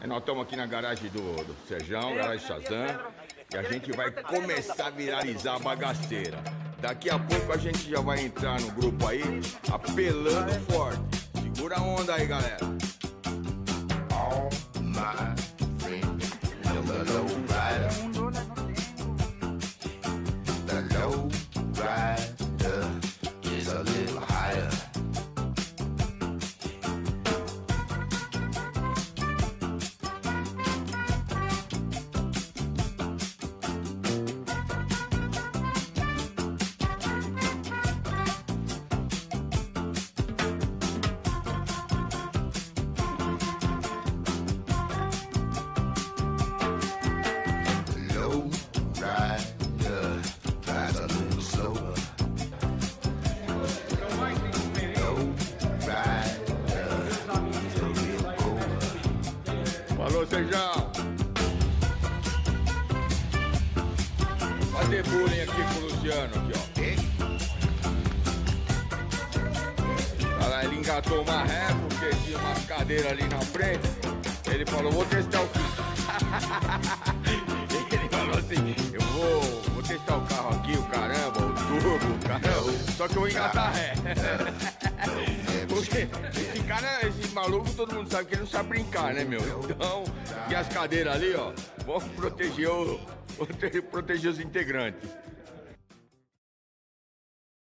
Nós estamos aqui na garagem do Serjão, garagem Shazam, e a gente vai começar a viralizar a bagaceira. Daqui a pouco a gente já vai entrar no grupo aí, apelando forte. Segura a onda aí, galera. All my friends know the low rider. The low rider is a little higher. Falou, Serjão. Fazer bullying aqui com o Luciano, aqui, ó. Olha lá, ele engatou uma ré, porque tinha umas cadeiras ali na frente. Ele falou, vou testar o carro. Ele falou assim, eu vou testar o carro aqui, o caramba, o turbo, o caramba. Só que eu vou engatar ré. Porque esse cara, esse maluco, todo mundo sabe que ele não sabe brincar, né, meu? Então, e as cadeiras ali, ó, vamos proteger os integrantes.